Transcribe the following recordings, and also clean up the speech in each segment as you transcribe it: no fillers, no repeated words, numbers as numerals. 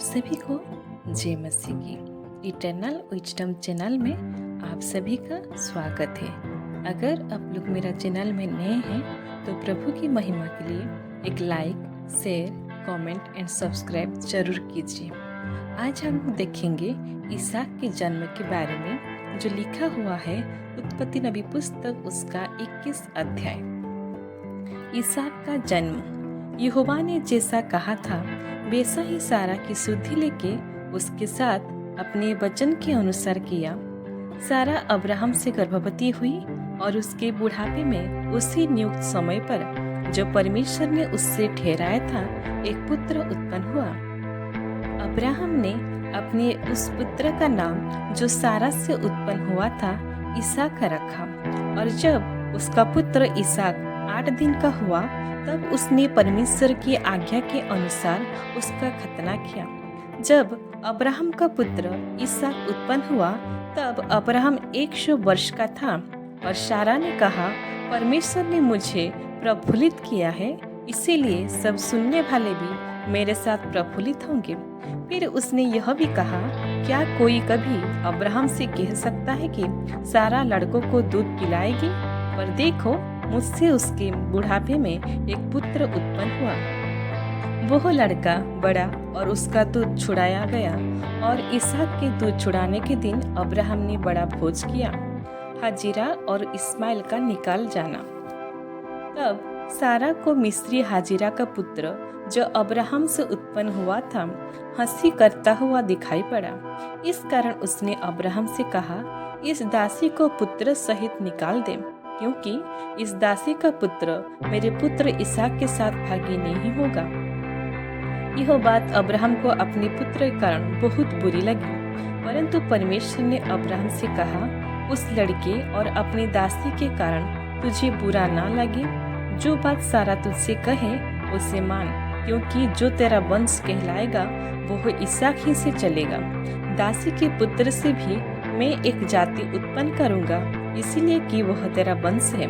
सभी को जय मसीह की इटर्नल विजडम चैनल में आप सभी का स्वागत है। अगर आप लोग मेरा चैनल में नए हैं तो प्रभु की महिमा के लिए एक like, share, comment and subscribe जरूर कीजिए। आज हम देखेंगे इसहाक के जन्म के बारे में जो लिखा हुआ है उत्पत्ति नबी पुस्तक उसका 21 अध्याय। इसहाक का जन्म। यहोवा ने जैसा कहा था वैसा ही सारा की सुधि लेके उसके साथ अपने वचन के अनुसार किया। सारा अब्राहम से गर्भवती हुई और उसके बुढ़ापे में उसी नियुक्त समय पर जो परमेश्वर ने उससे ठहराया था एक पुत्र उत्पन्न हुआ। अब्राहम ने अपने उस पुत्र का नाम जो सारा से उत्पन्न हुआ था इसहाक रखा। और जब उसका पुत्र इसहाक 8 दिन का हुआ तब उसने परमेश्वर की आज्ञा के अनुसार उसका खतना किया। जब अब्राहम का पुत्र इसहाक उत्पन्न हुआ तब अब्राहम 100 वर्ष का था। और सारा ने कहा, परमेश्वर ने मुझे प्रफुल्लित किया है, इसीलिए सब सुनने वाले भी मेरे साथ प्रफुल्लित होंगे। फिर उसने यह भी कहा, क्या कोई कभी अब्राहम से कह सकता है कि सारा लड़कों को दूध पिलाएगी? पर देखो, मुझसे उसके बुढ़ापे में एक पुत्र उत्पन्न हुआ। वह लड़का बड़ा और उसका दूध छुड़ाया गया। और इसहाक के दूध छुड़ाने के दिन अब्राहम ने बड़ा भोज किया। हाजिरा और इस्माइल का निकाल जाना। तब सारा को मिस्री हाजिरा का पुत्र जो अब्राहम से उत्पन्न हुआ था हंसी करता हुआ दिखाई पड़ा। इस कारण उसने अब्राहम से कहा, इस दासी को पुत्र सहित निकाल दे, क्योंकि इस दासी का पुत्र मेरे पुत्र इसहाक के साथ भागी नहीं होगा। यह बात अब्राहम को अपने पुत्र के कारण बहुत बुरी लगी। परंतु परमेश्वर ने अब्राहम से कहा, उस लड़के और अपनी दासी के कारण तुझे बुरा ना लगे। जो बात सारा तुझसे कहे उसे मान, क्योंकि जो तेरा वंश कहलाएगा वह इसहाक ही से चलेगा। दासी के पुत्र से भी मैं एक जाति उत्पन्न करूंगा, इसीलिए कि वह तेरा वंश है।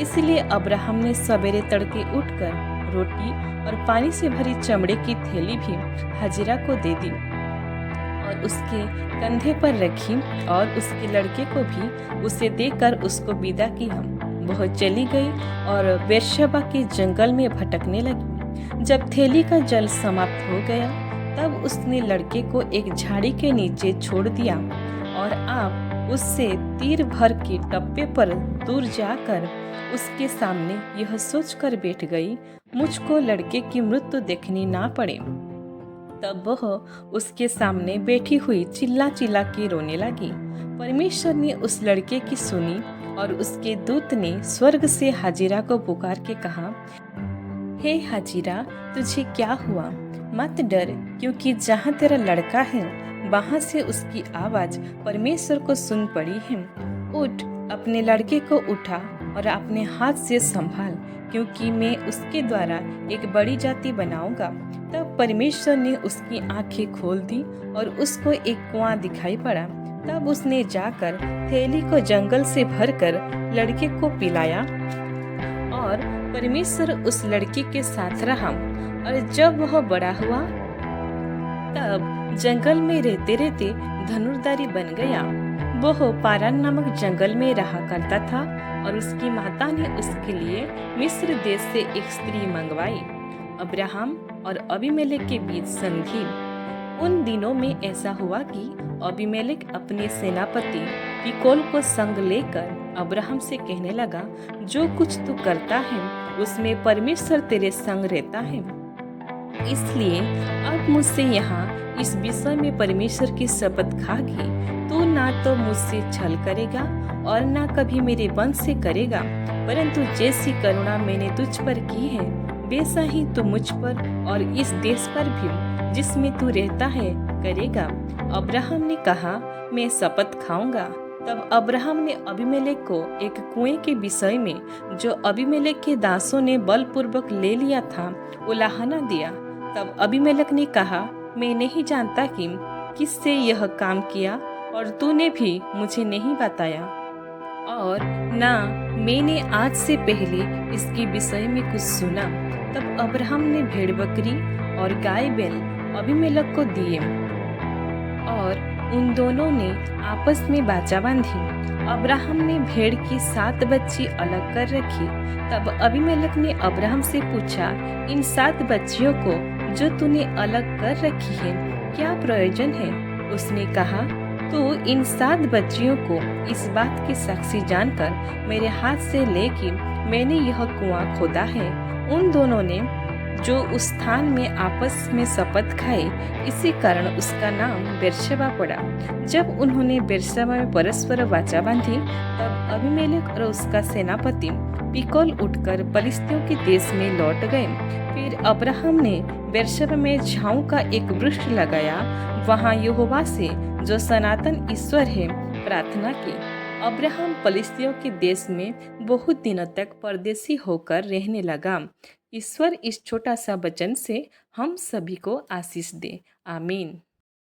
इसलिए अब्राहम ने सवेरे तड़के उठकर रोटी और पानी से भरी चमड़े की थैली भी हाजिरा को दे दी और उसके कंधे पर रखी और उसके लड़के को भी उसे देकर उसको विदा किया। वह चली गई और बेर्शेबा के जंगल में भटकने लगी। जब थैली का जल समाप्त हो गया तब उसने लड़के को एक झाड़ी के नीचे छोड़ दिया और आप उससे तीर भर के टप्पे पर दूर जाकर उसके सामने यह सोचकर बैठ गई, मुझको लड़के की मृत्यु देखनी ना पड़े। तब वह उसके सामने बैठी हुई चिल्ला चिल्ला के रोने लगी। परमेश्वर ने उस लड़के की सुनी और उसके दूत ने स्वर्ग से हाजिरा को पुकार के कहा, हे हाजिरा, तुझे क्या हुआ? मत डर, क्योंकि जहाँ तेरा लड़का है वहाँ से उसकी आवाज परमेश्वर को सुन पड़ी है। उठ, अपने लड़के को उठा और अपने हाथ से संभाल, क्योंकि मैं उसके द्वारा एक बड़ी जाति बनाऊंगा। तब परमेश्वर ने उसकी आंखें खोल दी और उसको एक कुआं दिखाई पड़ा। तब उसने जाकर थैली को जंगल से भरकर लड़के को पिलाया और परमेश्वर उस लड़के के साथ रहा। और जब वह बड़ा हुआ तब जंगल में रहते रहते धनुर्धारी बन गया। वह पारान नामक जंगल में रहा करता था और उसकी माता ने उसके लिए मिस्र देश से एक स्त्री मंगवाई। अब्राहम और अबीमेलेक के बीच संधि। उन दिनों में ऐसा हुआ कि अबीमेलेक अपने सेनापति फिकोल को संग लेकर अब्राहम से कहने लगा, जो कुछ तू करता है उसमें परमेश्वर तेरे संग रहता है। इसलिए अब मुझसे यहाँ इस विषय में परमेश्वर की शपथ खा कि तू ना तो मुझसे छल करेगा और ना कभी मेरे वंश से करेगा, परंतु जैसी करुणा मैंने तुझ पर की है वैसा ही तू मुझ पर और इस देश पर भी जिसमें तू रहता है करेगा। अब्राहम ने कहा, मैं शपथ खाऊंगा। तब अब्राहम ने अबीमेलेक को एक कुएं के विषय में जो अबीमेलेक के दासों ने बलपूर्वक ले लिया था उलाहना दिया। तब अबीमेलेक ने कहा, मैं नहीं जानता कि किससे यह काम किया और तूने भी मुझे नहीं बताया और ना मैंने आज से पहले इसके विषय में कुछ सुना। तब अब्राहम ने भेड़ बकरी और गाय बैल अबीमेलेक को दिए और उन दोनों ने आपस में वाचा बांधी। अब्राहम ने भेड़ की 7 बच्ची अलग कर रखी। तब अबीमेलेक ने अब्राहम से पूछा, इन 7 बच्चियों को जो तूने अलग कर रखी है क्या प्रयोजन है? उसने कहा, तू इन 7 बच्चियों को इस बात की साक्षी जानकर मेरे हाथ से ले कि मैंने यह कुआं खोदा है। उन दोनों ने जो उस स्थान में आपस में शपथ खाए, इसी कारण उसका नाम बेर्शेबा पड़ा। जब उन्होंने बेर्शेबा में परस्पर वाचा बांधी, तब अबीमेलेक और उसका सेनापति पिकोल उठकर पलिश्तियों के देश में लौट गए। फिर अब्राहम ने बेर्शेबा में झाऊ का एक वृक्ष लगाया, वहां यहोवा से जो सनातन ईश्वर है प्रार्थना की। अब्राहम पलिश्तियों के देश में बहुत दिनों तक परदेशी होकर रहने लगा। ईश्वर इस छोटा सा वचन से हम सभी को आशीष दे। आमीन।